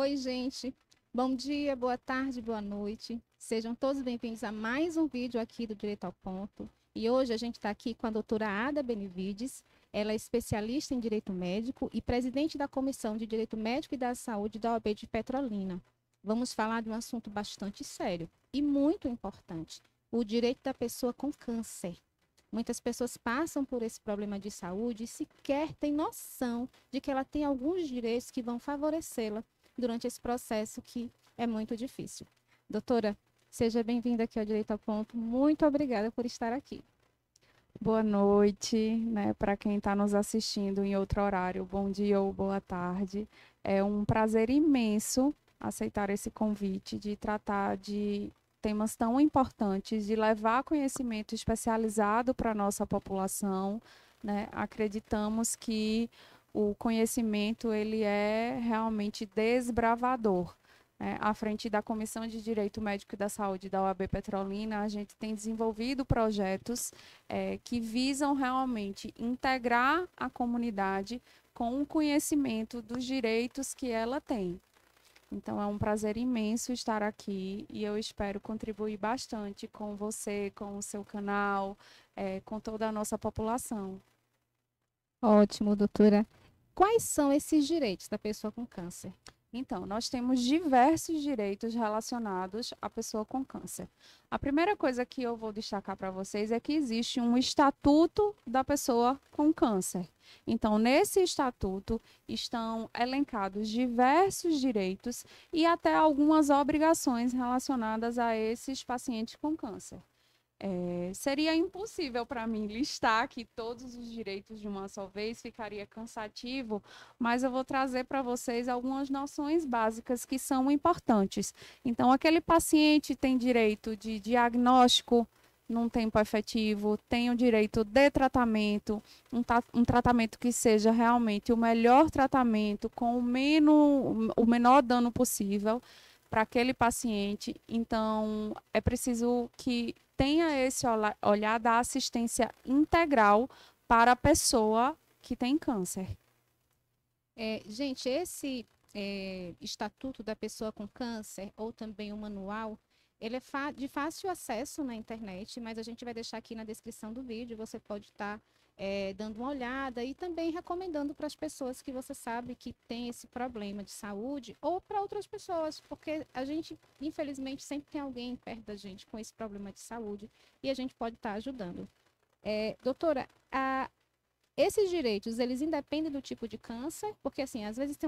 Oi, gente. Bom dia, boa tarde, boa noite. Sejam todos bem-vindos a mais um vídeo aqui do Direito ao Ponto. E hoje a gente está aqui com a doutora Ada Benevides. Ela é especialista em Direito Médico e presidente da Comissão de Direito Médico e da Saúde da OAB de Petrolina. Vamos falar de um assunto bastante sério e muito importante: o direito da pessoa com câncer. Muitas pessoas passam por esse problema de saúde e sequer têm noção de que ela tem alguns direitos que vão favorecê-la durante esse processo que é muito difícil. Doutora, seja bem-vinda aqui ao Direito ao Ponto. Muito obrigada por estar aqui. Boa noite, né, para quem está nos assistindo em outro horário, bom dia ou boa tarde. É um prazer imenso aceitar esse convite de tratar de temas tão importantes, de levar conhecimento especializado para a nossa população, né? Acreditamos que o conhecimento ele é realmente desbravador. À frente da Comissão de Direito Médico e da Saúde da OAB Petrolina, a gente tem desenvolvido projetos que visam realmente integrar a comunidade com o conhecimento dos direitos que ela tem. Então, é um prazer imenso estar aqui e eu espero contribuir bastante com você, com o seu canal, com toda a nossa população. Ótimo, doutora. Quais são esses direitos da pessoa com câncer? Então, nós temos diversos direitos relacionados à pessoa com câncer. A primeira coisa que eu vou destacar para vocês é que existe um estatuto da pessoa com câncer. Então, nesse estatuto estão elencados diversos direitos e até algumas obrigações relacionadas a esses pacientes com câncer. Seria impossível para mim listar aqui todos os direitos de uma só vez, ficaria cansativo, mas eu vou trazer para vocês algumas noções básicas que são importantes. Então, aquele paciente tem direito de diagnóstico num tempo efetivo, tem o direito de tratamento, um tratamento que seja realmente o melhor tratamento, com o menor dano possível para aquele paciente. Então, é preciso que tenha esse olhar da assistência integral para a pessoa que tem câncer. Gente, esse Estatuto da Pessoa com Câncer, ou também o manual, ele é de fácil acesso na internet, mas a gente vai deixar aqui na descrição do vídeo. Você pode estar dando uma olhada e também recomendando para as pessoas que você sabe que tem esse problema de saúde, ou para outras pessoas, porque a gente, infelizmente, sempre tem alguém perto da gente com esse problema de saúde e a gente pode estar ajudando. Doutora, esses direitos, eles independem do tipo de câncer, porque assim, às vezes tem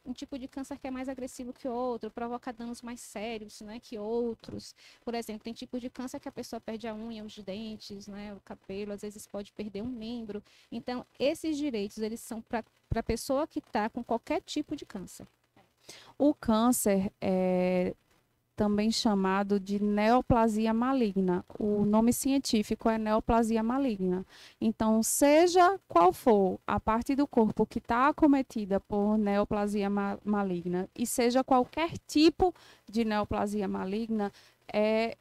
um tipo de câncer que é mais agressivo que outro, provoca danos mais sérios, né, que outros. Por exemplo, tem tipo de câncer que a pessoa perde a unha, os dentes, né, o cabelo, às vezes pode perder um membro. Então, esses direitos, eles são para a pessoa que está com qualquer tipo de câncer. O câncer é também chamado de neoplasia maligna. O nome científico é neoplasia maligna. Então, seja qual for a parte do corpo que está acometida por neoplasia maligna e seja qualquer tipo de neoplasia maligna, é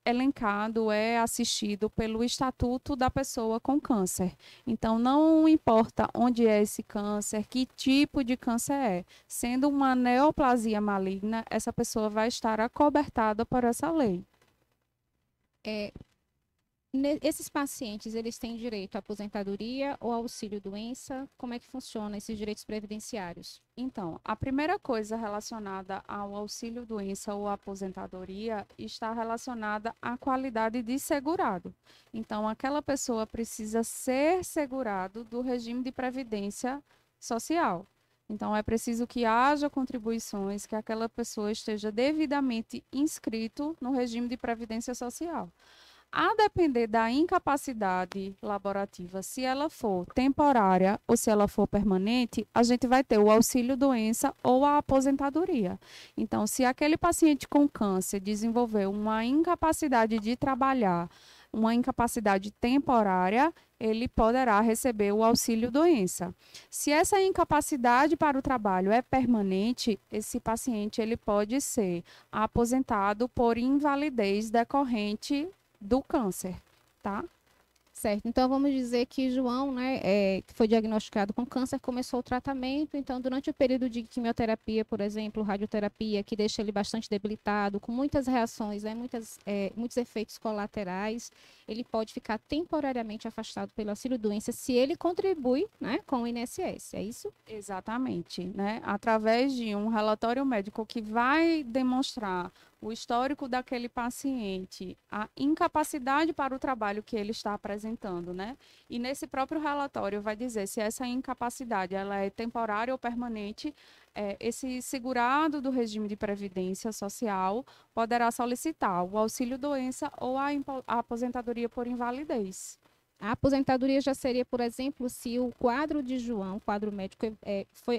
elencado, é assistido pelo Estatuto da Pessoa com Câncer. Então, não importa onde é esse câncer, que tipo de câncer é. Sendo uma neoplasia maligna, essa pessoa vai estar acobertada por essa lei. Esses pacientes, eles têm direito à aposentadoria ou auxílio-doença? Como é que funciona esses direitos previdenciários? Então, a primeira coisa relacionada ao auxílio-doença ou aposentadoria está relacionada à qualidade de segurado. Então, aquela pessoa precisa ser segurado do regime de previdência social. Então, é preciso que haja contribuições, que aquela pessoa esteja devidamente inscrito no regime de previdência social. A depender da incapacidade laborativa, se ela for temporária ou se ela for permanente, a gente vai ter o auxílio-doença ou a aposentadoria. Então, se aquele paciente com câncer desenvolveu uma incapacidade de trabalhar, uma incapacidade temporária, ele poderá receber o auxílio-doença. Se essa incapacidade para o trabalho é permanente, esse paciente ele pode ser aposentado por invalidez decorrente do câncer, tá? Certo, então vamos dizer que João, né, que foi diagnosticado com câncer, começou o tratamento, então durante o período de quimioterapia, por exemplo, radioterapia, que deixa ele bastante debilitado, com muitas reações, né, muitos efeitos colaterais, ele pode ficar temporariamente afastado pelo auxílio-doença se ele contribui, né, com o INSS, é isso? Exatamente, né? Através de um relatório médico que vai demonstrar o histórico daquele paciente, a incapacidade para o trabalho que ele está apresentando, né? E nesse próprio relatório vai dizer se essa incapacidade ela é temporária ou permanente. Esse segurado do regime de previdência social poderá solicitar o auxílio-doença ou a aposentadoria por invalidez. A aposentadoria já seria, por exemplo, se o quadro de João, o quadro médico,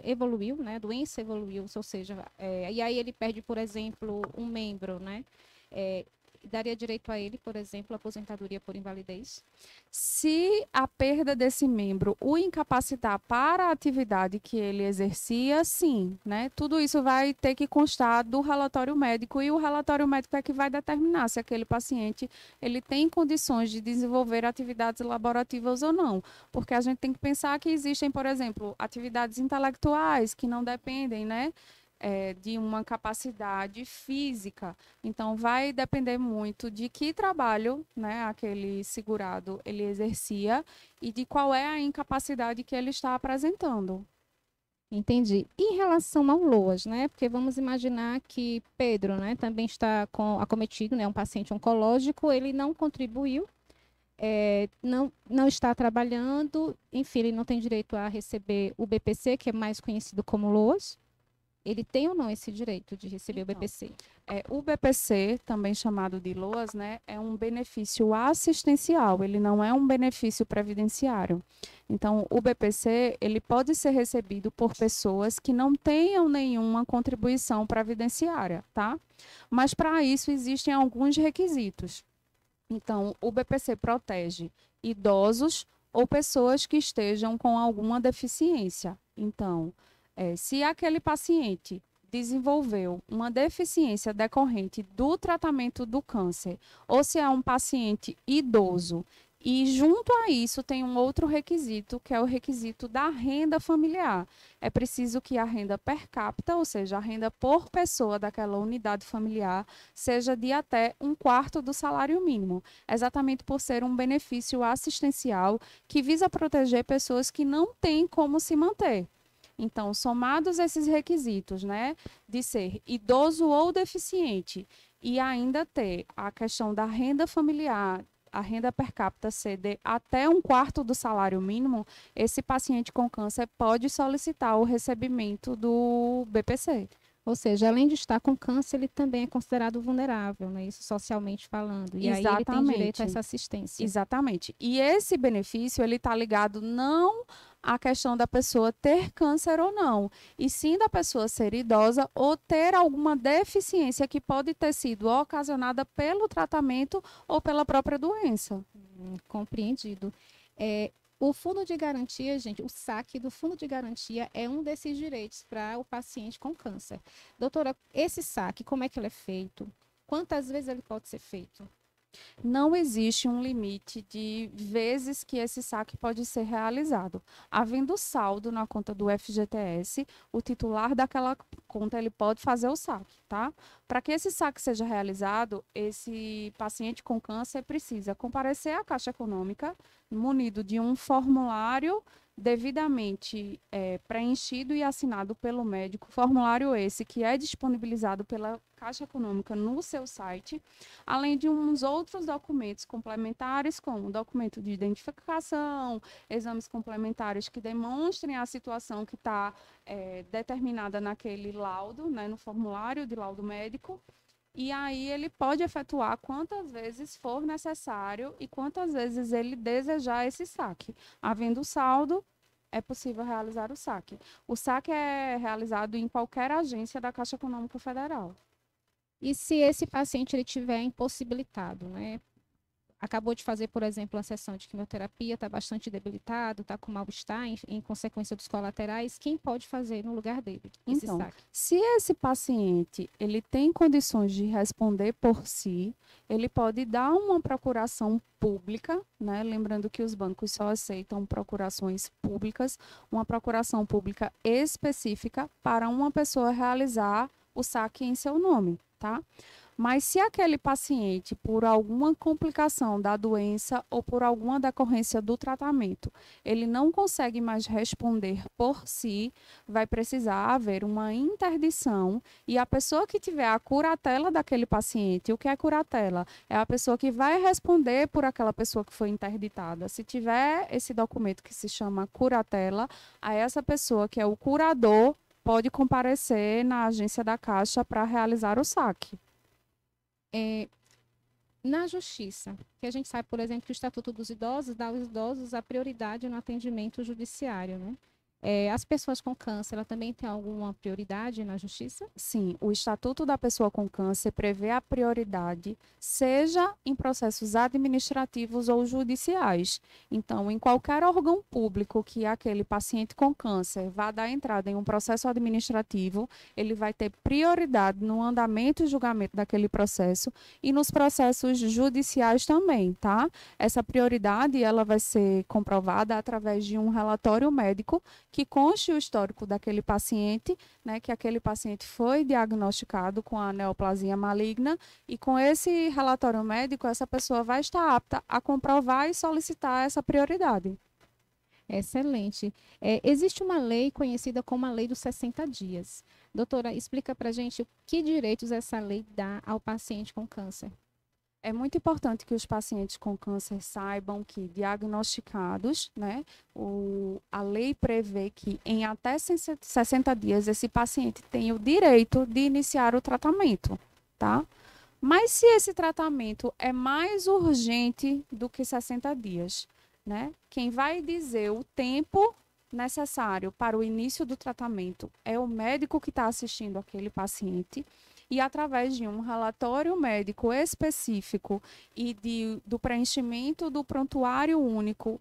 evoluiu, né? A doença evoluiu, ou seja, e aí ele perde, por exemplo, um membro, né? É, daria direito a ele, por exemplo, a aposentadoria por invalidez? Se a perda desse membro o incapacitar para a atividade que ele exercia, sim, né? Tudo isso vai ter que constar do relatório médico e o relatório médico é que vai determinar se aquele paciente ele tem condições de desenvolver atividades laborativas ou não, porque a gente tem que pensar que existem, por exemplo, atividades intelectuais que não dependem, né? De uma capacidade física. Então, vai depender muito de que trabalho, né, aquele segurado ele exercia e de qual é a incapacidade que ele está apresentando. Entendi. Em relação ao LOAS, né? Porque vamos imaginar que Pedro, né, também está acometido, né, um paciente oncológico, ele não contribuiu, não está trabalhando, enfim, ele não tem direito a receber o BPC, que é mais conhecido como LOAS. Ele tem ou não esse direito de receber o Então, BPC? o BPC, também chamado de LOAS, né, é um benefício assistencial, ele não é um benefício previdenciário. Então, o BPC, ele pode ser recebido por pessoas que não tenham nenhuma contribuição previdenciária, tá? Mas para isso existem alguns requisitos. Então, o BPC protege idosos ou pessoas que estejam com alguma deficiência. Então, se aquele paciente desenvolveu uma deficiência decorrente do tratamento do câncer, ou se é um paciente idoso, e junto a isso tem um outro requisito, que é o requisito da renda familiar. É preciso que a renda per capita, ou seja, a renda por pessoa daquela unidade familiar, seja de até um quarto do salário mínimo, exatamente por ser um benefício assistencial que visa proteger pessoas que não têm como se manter. Então, somados esses requisitos, né, de ser idoso ou deficiente e ainda ter a questão da renda familiar, a renda per capita ser de até um quarto do salário mínimo, esse paciente com câncer pode solicitar o recebimento do BPC. Ou seja, além de estar com câncer, ele também é considerado vulnerável, né? Isso socialmente falando. E aí ele tem direito a essa assistência. Exatamente. E esse benefício, ele está ligado não à questão da pessoa ter câncer ou não, e sim da pessoa ser idosa ou ter alguma deficiência que pode ter sido ocasionada pelo tratamento ou pela própria doença. Compreendido. O fundo de garantia, gente, o saque do fundo de garantia é um desses direitos para o paciente com câncer. Doutora, esse saque, como é que ele é feito? Quantas vezes ele pode ser feito? Não existe um limite de vezes que esse saque pode ser realizado. Havendo saldo na conta do FGTS, o titular daquela conta ele pode fazer o saque, tá? Para que esse saque seja realizado, esse paciente com câncer precisa comparecer à Caixa Econômica, munido de um formulário devidamente preenchido e assinado pelo médico, formulário esse que é disponibilizado pela Caixa Econômica no seu site, além de uns outros documentos complementares, como documento de identificação, exames complementares que demonstrem a situação que está determinada naquele laudo, né, no formulário de laudo médico. E aí ele pode efetuar quantas vezes for necessário e quantas vezes ele desejar esse saque. Havendo saldo, é possível realizar o saque. O saque é realizado em qualquer agência da Caixa Econômica Federal. E se esse paciente ele tiver impossibilitado, né? acabou de fazer, por exemplo, uma sessão de quimioterapia, está bastante debilitado, está com mal-estar em consequência dos colaterais, quem pode fazer no lugar dele esse Então, saque? se esse paciente ele tem condições de responder por si, ele pode dar uma procuração pública, né? Lembrando que os bancos só aceitam procurações públicas, uma procuração pública específica para uma pessoa realizar o saque em seu nome, tá? Mas se aquele paciente, por alguma complicação da doença ou por alguma decorrência do tratamento, ele não consegue mais responder por si, vai precisar haver uma interdição e a pessoa que tiver a curatela daquele paciente, o que é curatela? É a pessoa que vai responder por aquela pessoa que foi interditada. Se tiver esse documento que se chama curatela, aí essa pessoa que é o curador pode comparecer na agência da Caixa para realizar o saque. Na justiça, que a gente sabe, por exemplo, que o Estatuto dos Idosos dá aos idosos a prioridade no atendimento judiciário, né? As pessoas com câncer, ela também tem alguma prioridade na justiça? Sim, o Estatuto da Pessoa com Câncer prevê a prioridade, seja em processos administrativos ou judiciais. Então, em qualquer órgão público que aquele paciente com câncer vá dar entrada em um processo administrativo, ele vai ter prioridade no andamento e julgamento daquele processo e nos processos judiciais também, tá? Essa prioridade, ela vai ser comprovada através de um relatório médico que conste o histórico daquele paciente, né, que aquele paciente foi diagnosticado com a neoplasia maligna e com esse relatório médico, essa pessoa vai estar apta a comprovar e solicitar essa prioridade. Excelente. Existe uma lei conhecida como a Lei dos 60 dias. Doutora, explica para a gente o que direitos essa lei dá ao paciente com câncer. É muito importante que os pacientes com câncer saibam que, diagnosticados, né, a lei prevê que em até 60 dias esse paciente tem o direito de iniciar o tratamento, tá? Mas se esse tratamento é mais urgente do que 60 dias, né? Quem vai dizer o tempo necessário para o início do tratamento é o médico que está assistindo aquele paciente e através de um relatório médico específico e do preenchimento do prontuário único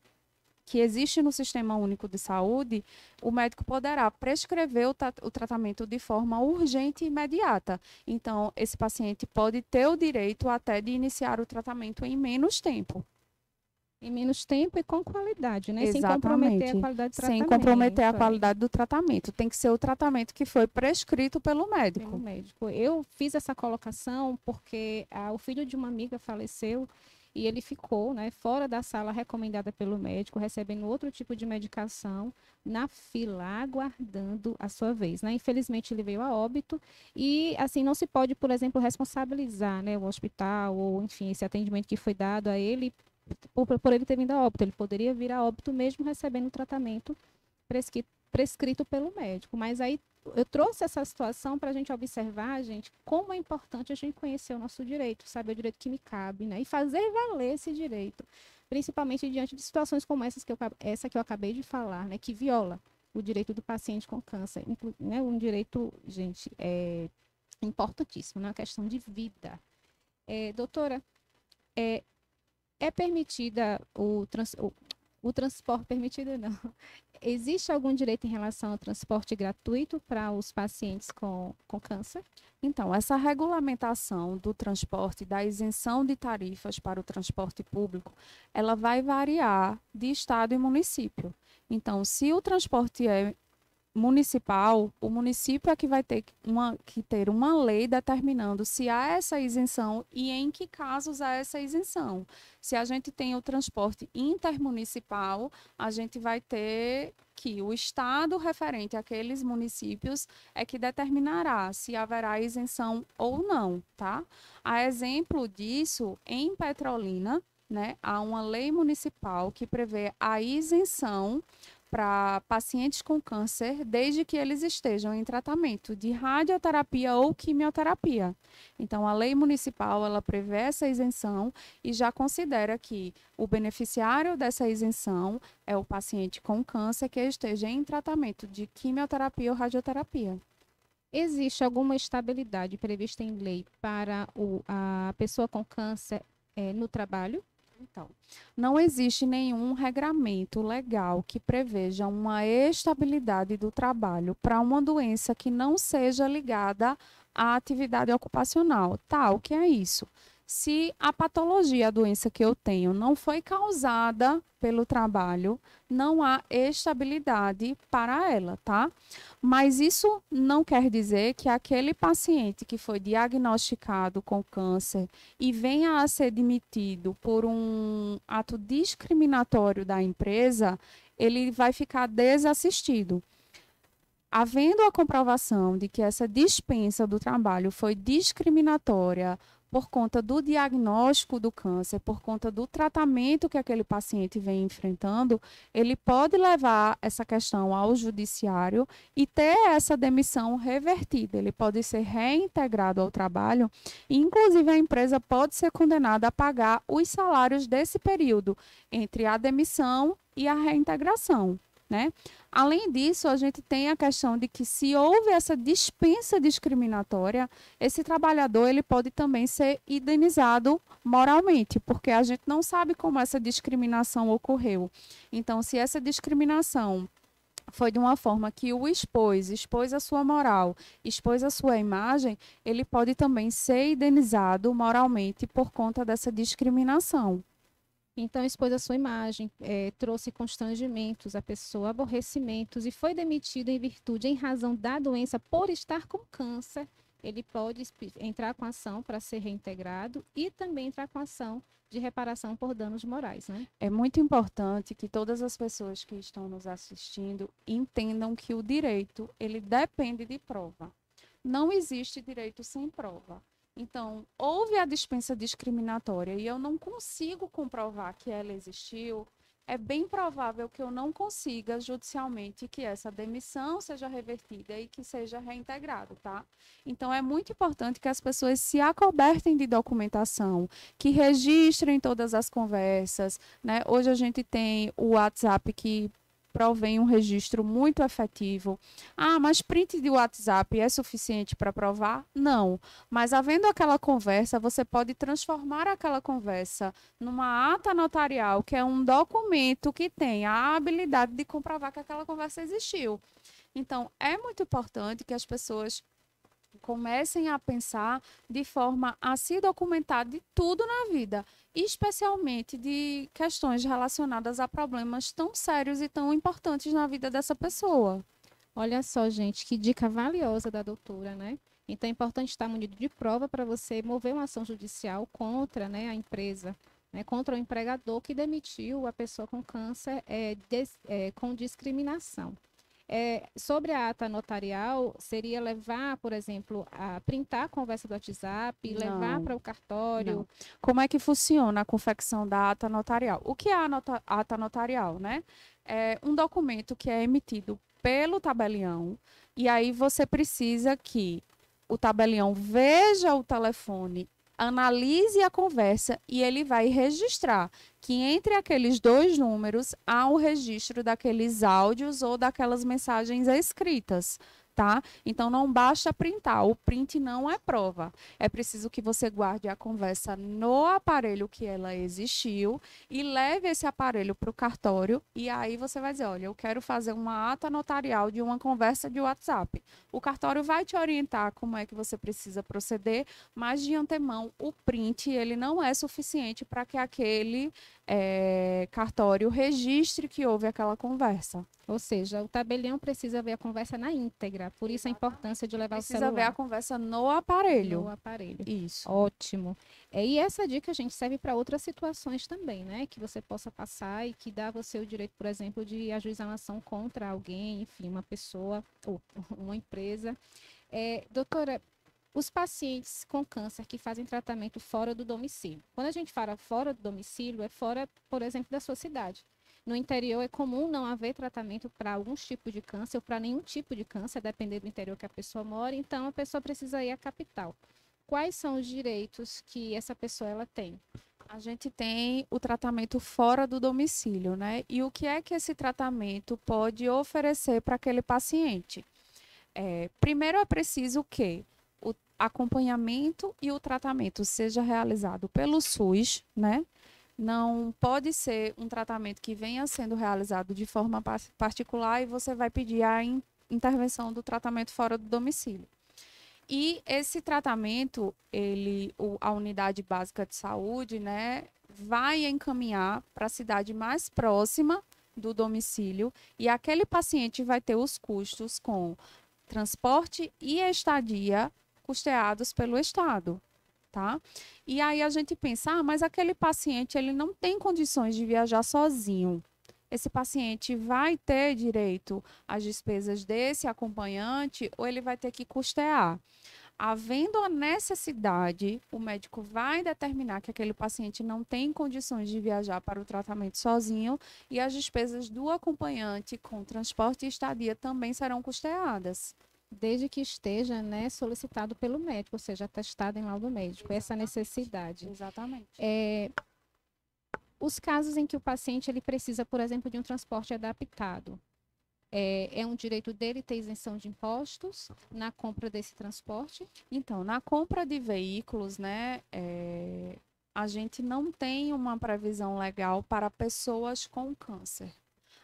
que existe no Sistema Único de Saúde, o médico poderá prescrever o tratamento de forma urgente e imediata. Então, esse paciente pode ter o direito até de iniciar o tratamento em menos tempo. Em menos tempo e com qualidade, né? Sem Exatamente. comprometer a qualidade do Sem tratamento. comprometer a qualidade do tratamento. Tem que ser o tratamento que foi prescrito pelo médico. Pelo médico. Eu fiz essa colocação porque o filho de uma amiga faleceu e ele ficou, né, fora da sala recomendada pelo médico, recebendo outro tipo de medicação, na fila, aguardando a sua vez, né? Infelizmente ele veio a óbito e, assim, não se pode, por exemplo, responsabilizar, né, o hospital ou, enfim, esse atendimento que foi dado a ele por ele ter vindo a óbito. Ele poderia vir a óbito mesmo recebendo o tratamento prescrito pelo médico. Mas aí eu trouxe essa situação para a gente observar, gente, como é importante a gente conhecer o nosso direito, saber o direito que me cabe, né? E fazer valer esse direito, principalmente diante de situações como essa que eu acabei de falar, né? Que viola o direito do paciente com câncer, né? Um direito, gente, importantíssimo, né? Uma questão de vida. Doutora, é permitida o transporte, permitido não. Existe algum direito em relação ao transporte gratuito para os pacientes com câncer? Então, essa regulamentação do transporte, da isenção de tarifas para o transporte público, ela vai variar de estado e município. Então, se o transporte é municipal, o município é que vai ter que ter uma lei determinando se há essa isenção e em que casos há essa isenção. Se a gente tem o transporte intermunicipal, a gente vai ter que o estado referente àqueles municípios é que determinará se haverá isenção ou não, tá? A exemplo disso, em Petrolina, né, há uma lei municipal que prevê a isenção para pacientes com câncer, desde que eles estejam em tratamento de radioterapia ou quimioterapia. Então, a lei municipal, ela prevê essa isenção e já considera que o beneficiário dessa isenção é o paciente com câncer que esteja em tratamento de quimioterapia ou radioterapia. Existe alguma estabilidade prevista em lei para a pessoa com câncer no trabalho? Então, não existe nenhum regramento legal que preveja uma estabilidade do trabalho para uma doença que não seja ligada à atividade ocupacional. Tá, o que é isso? Se a patologia, a doença que eu tenho, não foi causada pelo trabalho, não há estabilidade para ela, tá? Mas isso não quer dizer que aquele paciente que foi diagnosticado com câncer e venha a ser demitido por um ato discriminatório da empresa, ele vai ficar desassistido. Havendo a comprovação de que essa dispensa do trabalho foi discriminatória por conta do diagnóstico do câncer, por conta do tratamento que aquele paciente vem enfrentando, ele pode levar essa questão ao judiciário e ter essa demissão revertida. Ele pode ser reintegrado ao trabalho e, inclusive, a empresa pode ser condenada a pagar os salários desse período entre a demissão e a reintegração, né? Além disso, a gente tem a questão de que se houve essa dispensa discriminatória, esse trabalhador ele pode também ser indenizado moralmente, porque a gente não sabe como essa discriminação ocorreu. Então, se essa discriminação foi de uma forma que o expôs a sua moral, expôs a sua imagem, ele pode também ser indenizado moralmente por conta dessa discriminação. Então, expôs a sua imagem, trouxe constrangimentos à pessoa, aborrecimentos e foi demitido em virtude, em razão da doença, por estar com câncer. Ele pode entrar com ação para ser reintegrado e também entrar com ação de reparação por danos morais, né? É muito importante que todas as pessoas que estão nos assistindo entendam que o direito, ele depende de prova. Não existe direito sem prova. Então, houve a dispensa discriminatória e eu não consigo comprovar que ela existiu, é bem provável que eu não consiga judicialmente que essa demissão seja revertida e que seja reintegrado, tá? Então, é muito importante que as pessoas se acobertem de documentação, que registrem todas as conversas, né? Hoje a gente tem o WhatsApp que provém um registro muito efetivo. Ah, mas print de WhatsApp é suficiente para provar? Não. Mas havendo aquela conversa, você pode transformar aquela conversa numa ata notarial, que é um documento que tem a habilidade de comprovar que aquela conversa existiu. Então, é muito importante que as pessoas comecem a pensar de forma a se documentar de tudo na vida, especialmente de questões relacionadas a problemas tão sérios e tão importantes na vida dessa pessoa. Olha só, gente, que dica valiosa da doutora, né? Então, é importante estar munido de prova para você mover uma ação judicial contra, né, a empresa, né, contra o empregador que demitiu a pessoa com câncer com discriminação. Sobre a ata notarial, seria levar, por exemplo, a printar a conversa do WhatsApp, levar para o cartório. Não. Como é que funciona a confecção da ata notarial? O que é a ata notarial, né? É um documento que é emitido pelo tabelião e aí você precisa que o tabelião veja o telefone, analise a conversa e ele vai registrar que entre aqueles dois números há um registro daqueles áudios ou daquelas mensagens escritas, tá? Então não basta printar, o print não é prova. É preciso que você guarde a conversa no aparelho que ela existiu e leve esse aparelho para o cartório e aí você vai dizer, olha, eu quero fazer uma ata notarial de uma conversa de WhatsApp. O cartório vai te orientar como é que você precisa proceder, mas de antemão o print ele não é suficiente para que aquele cartório registre que houve aquela conversa. Ou seja, o tabelião precisa ver a conversa na íntegra, por isso a importância de levar o celular. Precisa ver a conversa no aparelho. No aparelho. Isso. Ótimo. E essa dica, gente, serve para outras situações também, né? Que você possa passar e que dá a você o direito, por exemplo, de ajuizar uma ação contra alguém, enfim, uma pessoa ou uma empresa. Doutora, os pacientes com câncer que fazem tratamento fora do domicílio. Quando a gente fala fora do domicílio, é fora, por exemplo, da sua cidade. No interior é comum não haver tratamento para alguns tipos de câncer ou para nenhum tipo de câncer, dependendo do interior que a pessoa mora, então a pessoa precisa ir à capital. Quais são os direitos que essa pessoa ela tem? A gente tem o tratamento fora do domicílio, né? E o que é que esse tratamento pode oferecer para aquele paciente? Primeiro é preciso que o acompanhamento e o tratamento seja realizado pelo SUS, né? Não pode ser um tratamento que venha sendo realizado de forma particular e você vai pedir a intervenção do tratamento fora do domicílio. E esse tratamento, a unidade básica de saúde, né, vai encaminhar para a cidade mais próxima do domicílio e aquele paciente vai ter os custos com transporte e estadia custeados pelo Estado, tá? E aí a gente pensa, mas aquele paciente ele não tem condições de viajar sozinho. Esse paciente vai ter direito às despesas desse acompanhante ou ele vai ter que custear? Havendo a necessidade, o médico vai determinar que aquele paciente não tem condições de viajar para o tratamento sozinho e as despesas do acompanhante com transporte e estadia também serão custeadas. Desde que esteja, né, solicitado pelo médico, ou seja, atestado em laudo médico, essa necessidade. Exatamente. Os casos em que o paciente ele precisa, por exemplo, de um transporte adaptado, é um direito dele ter isenção de impostos na compra desse transporte? Então, na compra de veículos, né, a gente não tem uma previsão legal para pessoas com câncer.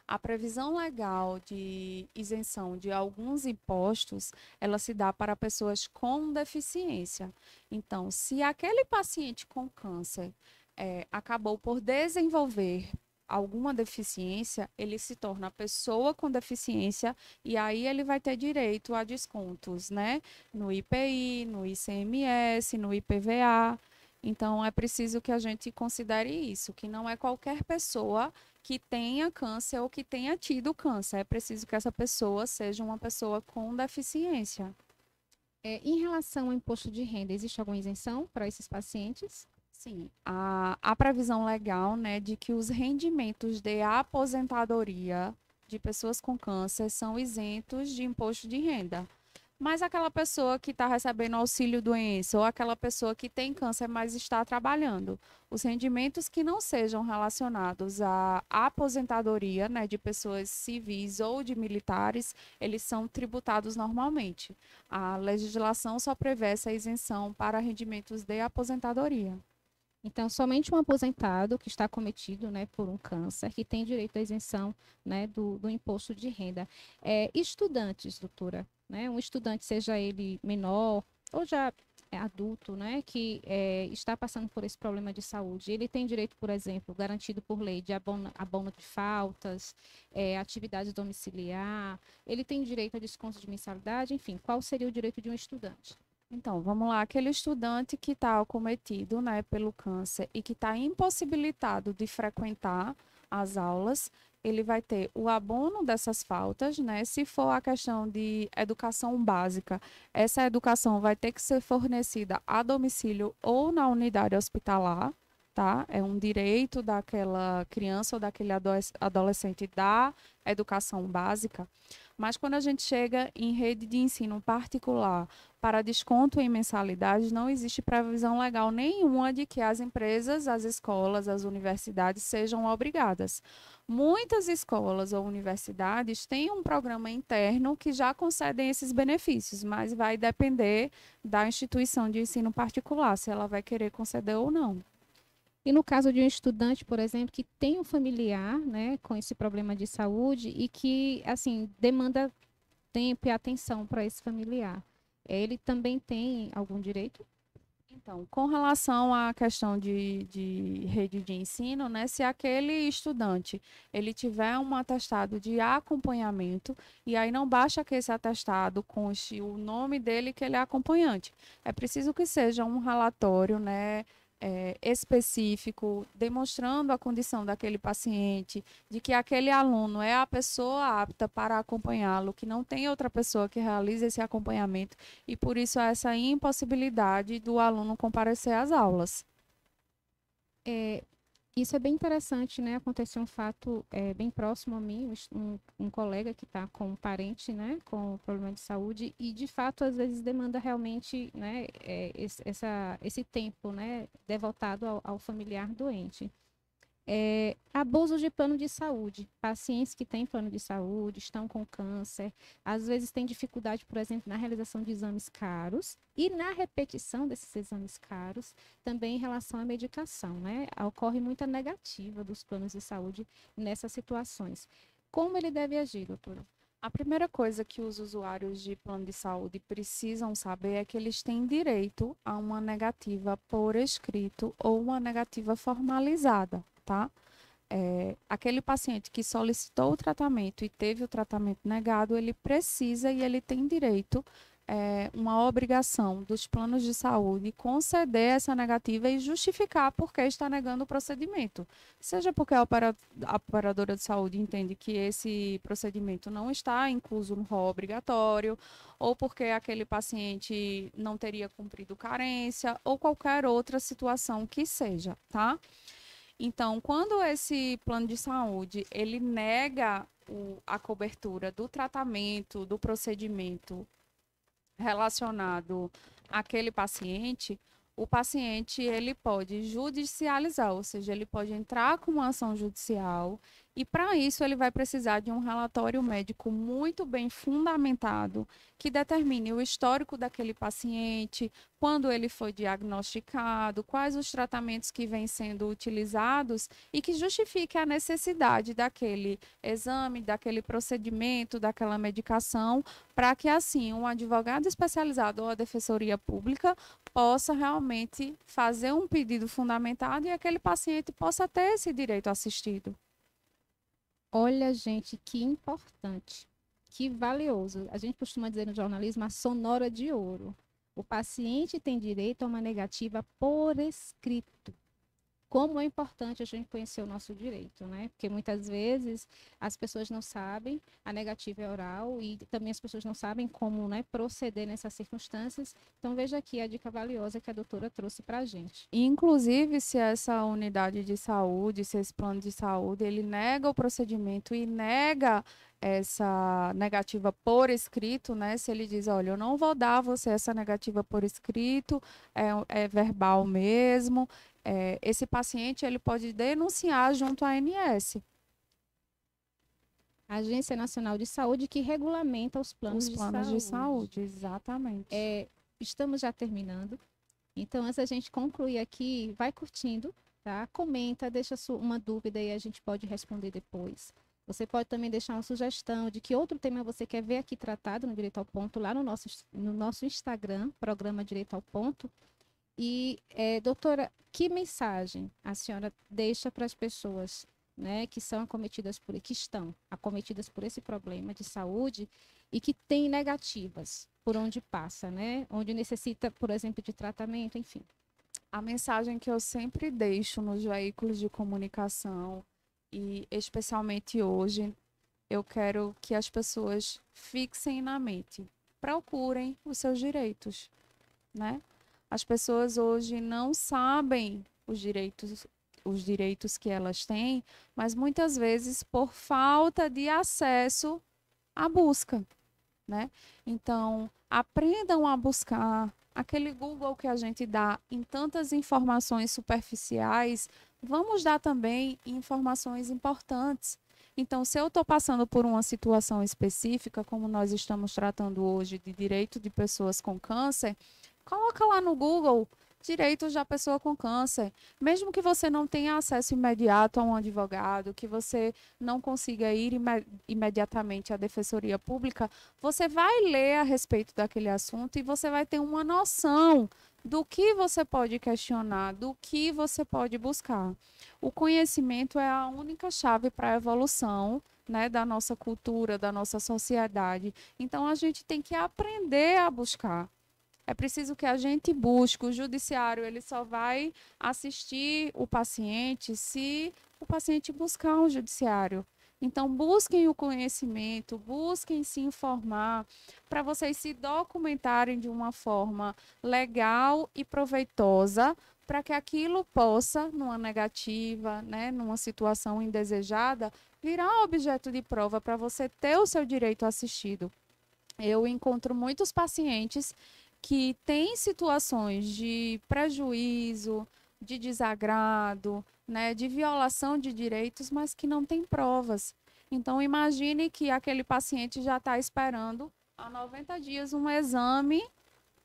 A previsão legal de isenção de alguns impostos, ela se dá para pessoas com deficiência. Então, se aquele paciente com câncer acabou por desenvolver alguma deficiência, ele se torna pessoa com deficiência e aí ele vai ter direito a descontos, né? No IPI, no ICMS, no IPVA. Então, é preciso que a gente considere isso, que não é qualquer pessoa que tenha câncer ou que tenha tido câncer. É preciso que essa pessoa seja uma pessoa com deficiência. Em relação ao imposto de renda, existe alguma isenção para esses pacientes? Sim, a previsão legal, né, de que os rendimentos de aposentadoria de pessoas com câncer são isentos de imposto de renda. Mas aquela pessoa que está recebendo auxílio-doença ou aquela pessoa que tem câncer, mas está trabalhando, os rendimentos que não sejam relacionados à aposentadoria, né, de pessoas civis ou de militares, eles são tributados normalmente. A legislação só prevê essa isenção para rendimentos de aposentadoria. Então, somente um aposentado que está cometido, né, por um câncer, que tem direito à isenção, né, do imposto de renda. Estudantes, doutora, né, um estudante, seja ele menor ou já adulto, né, que está passando por esse problema de saúde, ele tem direito, por exemplo, garantido por lei de abono de faltas, atividade domiciliar, ele tem direito a desconto de mensalidade, enfim, qual seria o direito de um estudante? Então, vamos lá, aquele estudante que está acometido, né, pelo câncer e que está impossibilitado de frequentar as aulas, ele vai ter o abono dessas faltas, né? Se for a questão de educação básica, essa educação vai ter que ser fornecida a domicílio ou na unidade hospitalar, tá? É um direito daquela criança ou daquele adolescente da educação básica. Mas quando a gente chega em rede de ensino particular para desconto em mensalidades, não existe previsão legal nenhuma de que as empresas, as escolas, as universidades sejam obrigadas. Muitas escolas ou universidades têm um programa interno que já concedem esses benefícios, mas vai depender da instituição de ensino particular, se ela vai querer conceder ou não. E no caso de um estudante, por exemplo, que tem um familiar, né, com esse problema de saúde e que, assim, demanda tempo e atenção para esse familiar, ele também tem algum direito? Então, com relação à questão de rede de ensino, né, se aquele estudante ele tiver um atestado de acompanhamento, e aí não basta que esse atestado conste o nome dele que ele é acompanhante. É preciso que seja um relatório, né, específico, demonstrando a condição daquele paciente, de que aquele aluno é a pessoa apta para acompanhá-lo, que não tem outra pessoa que realize esse acompanhamento, e por isso há essa impossibilidade do aluno comparecer às aulas. Isso é bem interessante, né? Aconteceu um fato bem próximo a mim, um colega que está com um parente, né, com problema de saúde e, de fato, às vezes demanda realmente, né, esse tempo, né, devotado ao familiar doente. Abuso de plano de saúde. Pacientes que têm plano de saúde, estão com câncer, às vezes têm dificuldade, por exemplo, na realização de exames caros e na repetição desses exames caros, também em relação à medicação, né? Ocorre muita negativa dos planos de saúde nessas situações. Como ele deve agir, doutora? A primeira coisa que os usuários de plano de saúde precisam saber é que eles têm direito a uma negativa por escrito ou uma negativa formalizada, tá? Aquele paciente que solicitou o tratamento e teve o tratamento negado, ele precisa e ele tem direito, uma obrigação dos planos de saúde conceder essa negativa e justificar por que está negando o procedimento. Seja porque a operadora de saúde entende que esse procedimento não está incluso no rol obrigatório, ou porque aquele paciente não teria cumprido carência, ou qualquer outra situação que seja, tá? Então, quando esse plano de saúde, ele nega a cobertura do tratamento, do procedimento relacionado àquele paciente, o paciente ele pode judicializar, ou seja, ele pode entrar com uma ação judicial e para isso ele vai precisar de um relatório médico muito bem fundamentado que determine o histórico daquele paciente, quando ele foi diagnosticado, quais os tratamentos que vêm sendo utilizados e que justifique a necessidade daquele exame, daquele procedimento, daquela medicação, para que assim um advogado especializado ou a defensoria pública possa realmente fazer um pedido fundamentado e aquele paciente possa ter esse direito assistido. Olha, gente, que importante, que valioso. A gente costuma dizer no jornalismo a sonora de ouro. O paciente tem direito a uma negativa por escrito. Como é importante a gente conhecer o nosso direito, né? Porque muitas vezes as pessoas não sabem, a negativa é oral e também as pessoas não sabem como, né, proceder nessas circunstâncias. Então veja aqui a dica valiosa que a doutora trouxe para a gente. Inclusive, se essa unidade de saúde, se esse plano de saúde, ele nega o procedimento e nega essa negativa por escrito, né? Se ele diz, olha, eu não vou dar a você essa negativa por escrito, é verbal mesmo, esse paciente ele pode denunciar junto à ANS. Agência Nacional de Saúde que regulamenta os planos de saúde, exatamente. Estamos já terminando. Então, antes da gente concluir aqui, vai curtindo, tá? Comenta, deixa uma dúvida e a gente pode responder depois. Você pode também deixar uma sugestão de que outro tema você quer ver aqui tratado no Direito ao Ponto, lá no nosso Instagram, Programa Direito ao Ponto. E, doutora, que mensagem a senhora deixa para as pessoas, né, que estão acometidas por esse problema de saúde e que têm negativas por onde passa, né? Onde necessita, por exemplo, de tratamento, enfim. A mensagem que eu sempre deixo nos veículos de comunicação e especialmente hoje, eu quero que as pessoas fixem na mente, procurem os seus direitos, né? As pessoas hoje não sabem os direitos que elas têm, mas muitas vezes por falta de acesso à busca, né? Então, aprendam a buscar. Aquele Google que a gente dá em tantas informações superficiais, vamos dar também informações importantes. Então, se eu estou passando por uma situação específica, como nós estamos tratando hoje de direito de pessoas com câncer, coloca lá no Google direitos da pessoa com câncer. Mesmo que você não tenha acesso imediato a um advogado, que você não consiga ir imediatamente à defensoria pública, você vai ler a respeito daquele assunto e você vai ter uma noção do que você pode questionar, do que você pode buscar. O conhecimento é a única chave para a evolução, né, da nossa cultura, da nossa sociedade. Então, a gente tem que aprender a buscar. É preciso que a gente busque. O judiciário ele só vai assistir o paciente se o paciente buscar um judiciário. Então, busquem o conhecimento, busquem se informar para vocês se documentarem de uma forma legal e proveitosa para que aquilo possa, numa negativa, né, numa situação indesejada, virar objeto de prova para você ter o seu direito assistido. Eu encontro muitos pacientes que têm situações de prejuízo, de desagrado, né, de violação de direitos, mas que não tem provas. Então, imagine que aquele paciente já está esperando há 90 dias um exame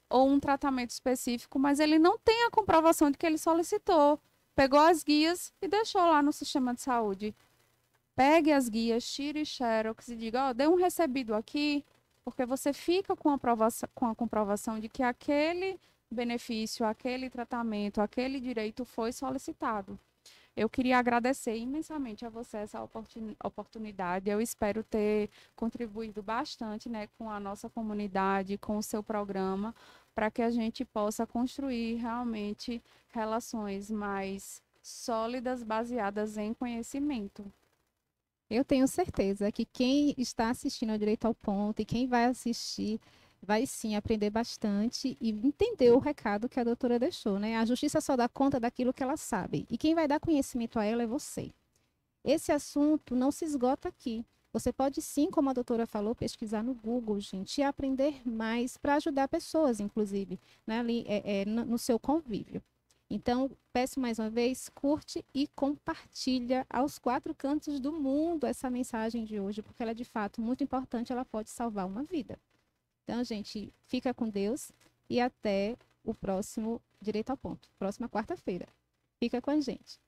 ou um tratamento específico, mas ele não tem a comprovação de que ele solicitou. Pegou as guias e deixou lá no sistema de saúde. Pegue as guias, tire xerox e diga, ó, dê um recebido aqui, porque você fica com a comprovação de que aquele benefício, aquele tratamento, aquele direito foi solicitado. Eu queria agradecer imensamente a você essa oportunidade. Eu espero ter contribuído bastante, né, com a nossa comunidade, com o seu programa, para que a gente possa construir realmente relações mais sólidas, baseadas em conhecimento. Eu tenho certeza que quem está assistindo ao Direito ao Ponto e quem vai assistir vai sim aprender bastante e entender o recado que a doutora deixou, né? A justiça só dá conta daquilo que ela sabe e quem vai dar conhecimento a ela é você. Esse assunto não se esgota aqui. Você pode sim, como a doutora falou, pesquisar no Google, gente, e aprender mais para ajudar pessoas, inclusive, né, ali, no seu convívio. Então, peço mais uma vez, curte e compartilha aos 4 cantos do mundo essa mensagem de hoje, porque ela é de fato muito importante, ela pode salvar uma vida. Então, gente, fica com Deus e até o próximo Direito ao Ponto, próxima quarta-feira. Fica com a gente.